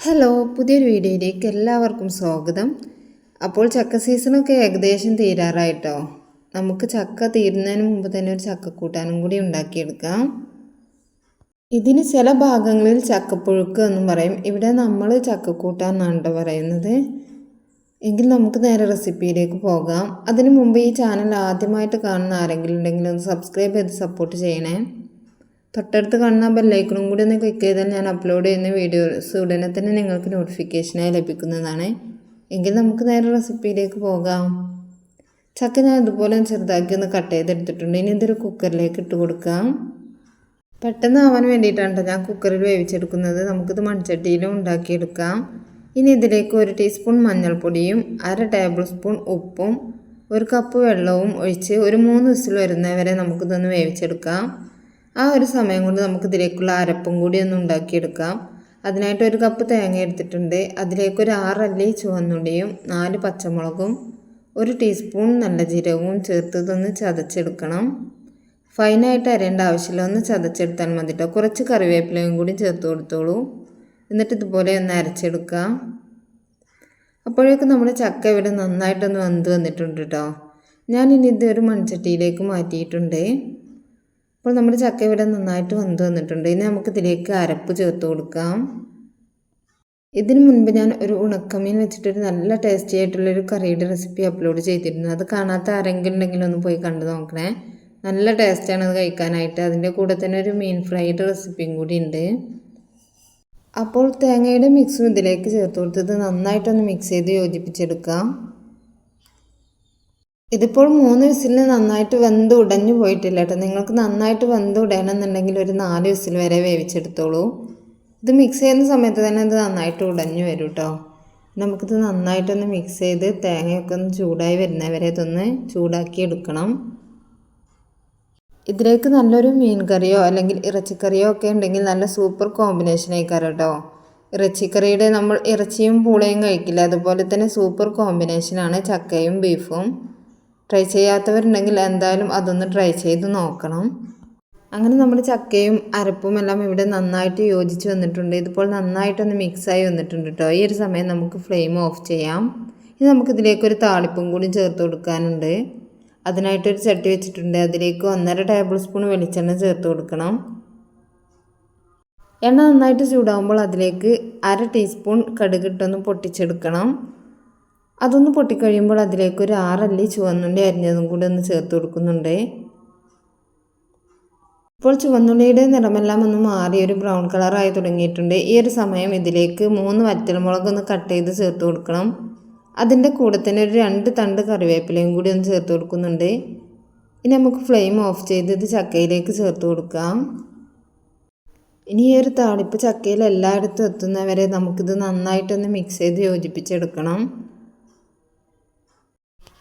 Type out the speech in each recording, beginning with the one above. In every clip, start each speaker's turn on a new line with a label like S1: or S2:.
S1: Hello, പുതിയൊരു വീഡിയോയിലേക്ക് എല്ലാവർക്കും സ്വാഗതം. അപ്പോൾ ചക്ക സീസണൊക്കെ ഏകദേശം തീരാറായിട്ടോ. നമുക്ക് ചക്ക തീരുന്നതിന് മുമ്പ് തന്നെ ഒരു ചക്കക്കൂട്ടാനും കൂടി ഉണ്ടാക്കിയെടുക്കാം. ഇതിന് ചില ഭാഗങ്ങളിൽ ചക്കപ്പുഴുക്ക് എന്നും പറയും. ഇവിടെ നമ്മൾ ചക്കക്കൂട്ടാൻ എന്നാണ് പറയുന്നത്. എങ്കിൽ നമുക്ക് നേരെ റെസിപ്പിയിലേക്ക് പോകാം. അതിനു മുമ്പ് ഈ ചാനൽ ആദ്യമായിട്ട് കാണുന്ന ആരെങ്കിലും ഉണ്ടെങ്കിൽ ഒന്ന് സബ്സ്ക്രൈബ് ചെയ്ത് സപ്പോർട്ട് ചെയ്യണേ. തൊട്ടടുത്ത് കാണുന്ന ബെല്ലൈക്കണും കൂടി ഒന്ന് ക്ലിക്ക് ചെയ്താൽ ഞാൻ അപ്ലോഡ് ചെയ്യുന്ന വീഡിയോസ് ഉടനെ തന്നെ നിങ്ങൾക്ക് നോട്ടിഫിക്കേഷനായി ലഭിക്കുന്നതാണ്. എങ്കിൽ നമുക്ക് നേരെ റെസിപ്പിയിലേക്ക് പോകാം. ചക്ക ഞാൻ ഇതുപോലെ ചെറുതാക്കി ഒന്ന് കട്ട് ചെയ്തെടുത്തിട്ടുണ്ട്. ഇനി ഇതൊരു കുക്കറിലേക്ക് ഇട്ട് കൊടുക്കാം. പെട്ടെന്ന് ആവാൻ വേണ്ടിയിട്ടാണ് ഞാൻ കുക്കറിൽ വേവിച്ചെടുക്കുന്നത്. നമുക്കിത് മൺചട്ടിയിലും ഉണ്ടാക്കിയെടുക്കാം. ഇനി ഇതിലേക്ക് 1 ടീസ്പൂൺ മഞ്ഞൾപ്പൊടിയും 1/2 ടേബിൾ സ്പൂൺ ഉപ്പും 1 കപ്പ് വെള്ളവും ഒഴിച്ച് ഒരു 3 വിസിൽ വരുന്നവരെ നമുക്കിതൊന്ന് വേവിച്ചെടുക്കാം. ആ ഒരു സമയം കൊണ്ട് നമുക്കിതിലേക്കുള്ള അരപ്പും കൂടി ഒന്ന് ഉണ്ടാക്കിയെടുക്കാം. അതിനായിട്ട് 1 കപ്പ് തേങ്ങ എടുത്തിട്ടുണ്ട്. അതിലേക്ക് ഒരു 6 അല്ലി ചുവന്നുള്ളിയും 4 പച്ചമുളകും 1 ടീസ്പൂൺ നല്ല ജീരകവും ചേർത്തതൊന്ന് ചതച്ചെടുക്കണം. ഫൈനായിട്ട് അരേണ്ട ആവശ്യമില്ല, ഒന്ന് ചതച്ചെടുത്താൽ മതി കേട്ടോ. കുറച്ച് കറിവേപ്പിലയും കൂടി ചേർത്ത് കൊടുത്തോളൂ. എന്നിട്ട് ഇതുപോലെ ഒന്ന് അരച്ചെടുക്കാം. അപ്പോഴേക്കും നമ്മുടെ ചക്ക ഇവിടെ നന്നായിട്ടൊന്ന് വെന്ത് വന്നിട്ടുണ്ട് കേട്ടോ. ഞാനിനി ഇതൊരു മൺചട്ടിയിലേക്ക് മാറ്റിയിട്ടുണ്ട്. അപ്പോൾ നമ്മുടെ ചക്ക ഇവിടെ നന്നായിട്ട് വെന്ത് വന്നിട്ടുണ്ട്. ഇനി നമുക്കിതിലേക്ക് അരപ്പ് ചേർത്ത് കൊടുക്കാം. ഇതിനു മുൻപ് ഞാൻ ഒരു ഉണക്കമീൻ വെച്ചിട്ടൊരു നല്ല ടേസ്റ്റി ആയിട്ടുള്ളൊരു കറിയുടെ റെസിപ്പി അപ്ലോഡ് ചെയ്തിരുന്നു. അത് കാണാത്ത ആരെങ്കിലും ഉണ്ടെങ്കിൽ ഒന്ന് പോയി കണ്ടു നോക്കണേ. നല്ല ടേസ്റ്റാണ് അത് കഴിക്കാനായിട്ട്. അതിൻ്റെ കൂടെ തന്നെ ഒരു മീൻ ഫ്രൈയുടെ റെസിപ്പിയും കൂടി ഉണ്ട്. അപ്പോൾ തേങ്ങയുടെ മിക്സും ഇതിലേക്ക് ചേർത്ത് കൊടുത്തത് നന്നായിട്ടൊന്ന് മിക്സ് ചെയ്ത് യോജിപ്പിച്ചെടുക്കാം. ഇതിപ്പോൾ 3 വിസിലിന് നന്നായിട്ട് വെന്ത് ഉടഞ്ഞു പോയിട്ടില്ല കേട്ടോ. നിങ്ങൾക്ക് നന്നായിട്ട് വെന്ത് ഉടയണമെന്നുണ്ടെങ്കിൽ ഒരു 4 വിസിൽ വരെ വേവിച്ചെടുത്തോളൂ. ഇത് മിക്സ് ചെയ്യുന്ന സമയത്ത് തന്നെ ഇത് നന്നായിട്ട് ഉടഞ്ഞു വരും കേട്ടോ. നമുക്കിത് നന്നായിട്ടൊന്ന് മിക്സ് ചെയ്ത് തേങ്ങയൊക്കെ ഒന്ന് ചൂടായി വരുന്നവരെ ഇതൊന്ന് ചൂടാക്കി എടുക്കണം. ഇതിലേക്ക് നല്ലൊരു മീൻ കറിയോ അല്ലെങ്കിൽ ഇറച്ചിക്കറിയോ ഒക്കെ ഉണ്ടെങ്കിൽ നല്ല സൂപ്പർ കോമ്പിനേഷൻ ആയിക്കാരം കേട്ടോ. ഇറച്ചിക്കറിയുടെ നമ്മൾ ഇറച്ചിയും പൂളയും കഴിക്കില്ല, അതുപോലെ തന്നെ സൂപ്പർ കോമ്പിനേഷനാണ് ചക്കയും ബീഫും. ട്രൈ ചെയ്യാത്തവരുണ്ടെങ്കിൽ എന്തായാലും അതൊന്ന് ട്രൈ ചെയ്ത് നോക്കണം. അങ്ങനെ നമ്മുടെ ചക്കയും അരപ്പും എല്ലാം ഇവിടെ നന്നായിട്ട് യോജിച്ച് വന്നിട്ടുണ്ട്. ഇതിപ്പോൾ നന്നായിട്ടൊന്ന് മിക്സായി വന്നിട്ടുണ്ട് കേട്ടോ. ഈ ഒരു സമയം നമുക്ക് ഫ്ലെയിം ഓഫ് ചെയ്യാം. ഇനി നമുക്കിതിലേക്കൊരു താളിപ്പും കൂടി ചേർത്ത് കൊടുക്കാനുണ്ട്. അതിനായിട്ടൊരു ചട്ടി വെച്ചിട്ടുണ്ട്. അതിലേക്ക് 1.5 ടേബിൾ സ്പൂൺ വെളിച്ചെണ്ണ ചേർത്ത് കൊടുക്കണം. എണ്ണ നന്നായിട്ട് ചൂടാകുമ്പോൾ അതിലേക്ക് 1/2 ടീസ്പൂൺ കടുകിട്ടൊന്ന് പൊട്ടിച്ചെടുക്കണം. അതൊന്ന് പൊട്ടിക്കഴിയുമ്പോൾ അതിലേക്ക് ഒരു 6 അല്ലി ചുവന്നുള്ളി അരിഞ്ഞതും കൂടി ഒന്ന് ചേർത്ത് കൊടുക്കുന്നുണ്ട്. ഇപ്പോൾ ചുവന്നുള്ളിയുടെ നിറമെല്ലാം ഒന്ന് മാറി ഒരു ബ്രൗൺ കളറായി തുടങ്ങിയിട്ടുണ്ട്. ഈ ഒരു സമയം ഇതിലേക്ക് 3 വറ്റൽമുളക് ഒന്ന് കട്ട് ചെയ്ത് ചേർത്ത് കൊടുക്കണം. അതിൻ്റെ കൂടെ തന്നെ ഒരു 2 തണ്ട് കറിവേപ്പിലയും കൂടി ഒന്ന് ചേർത്ത് കൊടുക്കുന്നുണ്ട്. ഇനി നമുക്ക് ഫ്ലെയിം ഓഫ് ചെയ്ത് ഇത് ചക്കയിലേക്ക് ചേർത്ത് കൊടുക്കാം. ഇനി ഈ ഒരു താളിപ്പ് ചക്കയിൽ എല്ലായിടത്തും എത്തുന്നവരെ നമുക്കിത് നന്നായിട്ടൊന്ന് മിക്സ് ചെയ്ത് യോജിപ്പിച്ചെടുക്കണം.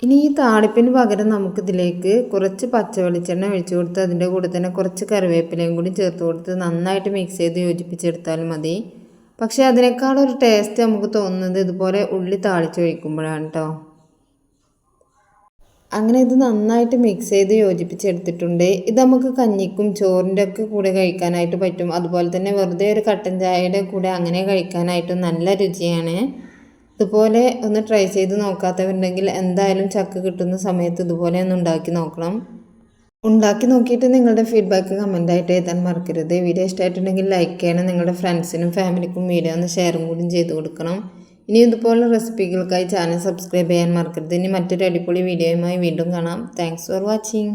S1: ഇനി ഈ താളിപ്പിന് പകരം നമുക്കിതിലേക്ക് കുറച്ച് പച്ച വെളിച്ചെണ്ണ ഒഴിച്ചു കൊടുത്ത് അതിൻ്റെ കൂടെ തന്നെ കുറച്ച് കറിവേപ്പിലയും കൂടി ചേർത്ത് കൊടുത്ത് നന്നായിട്ട് മിക്സ് ചെയ്ത് യോജിപ്പിച്ചെടുത്താൽ മതി. പക്ഷേ അതിനേക്കാളൊരു ടേസ്റ്റ് നമുക്ക് തോന്നുന്നത് ഇതുപോലെ ഉള്ളി താളിച്ചൊഴിക്കുമ്പോഴാണ് കേട്ടോ. അങ്ങനെ ഇത് നന്നായിട്ട് മിക്സ് ചെയ്ത് യോജിപ്പിച്ചെടുത്തിട്ടുണ്ട്. ഇത് നമുക്ക് കഞ്ഞിക്കും ചോറിൻ്റെ ഒക്കെ കൂടെ കഴിക്കാനായിട്ട് പറ്റും. അതുപോലെ തന്നെ വെറുതെ ഒരു കട്ടൻ ചായയുടെ കൂടെ അങ്ങനെ കഴിക്കാനായിട്ടും നല്ല രുചിയാണ്. ഇതുപോലെ ഒന്ന് ട്രൈ ചെയ്ത് നോക്കാത്തവരുണ്ടെങ്കിൽ എന്തായാലും ചക്ക കിട്ടുന്ന സമയത്ത് ഇതുപോലെ ഒന്ന് ഉണ്ടാക്കി നോക്കണം. ഉണ്ടാക്കി നോക്കിയിട്ട് നിങ്ങളുടെ ഫീഡ്ബാക്ക് കമൻറ്റായിട്ട് എഴുതാൻ മറക്കരുത്. വീഡിയോ ഇഷ്ടമായിട്ടുണ്ടെങ്കിൽ ലൈക്ക് ചെയ്യണം. നിങ്ങളുടെ ഫ്രണ്ട്സിനും ഫാമിലിക്കും വീഡിയോ ഒന്ന് ഷെയറും കൂടി ചെയ്ത് കൊടുക്കണം. ഇനി ഇതുപോലുള്ള റെസിപ്പികൾക്കായി ചാനൽ സബ്സ്ക്രൈബ് ചെയ്യാൻ മറക്കരുത്. ഇനി മറ്റൊരു അടിപൊളി വീഡിയോയുമായി വീണ്ടും കാണാം. Thanks for watching.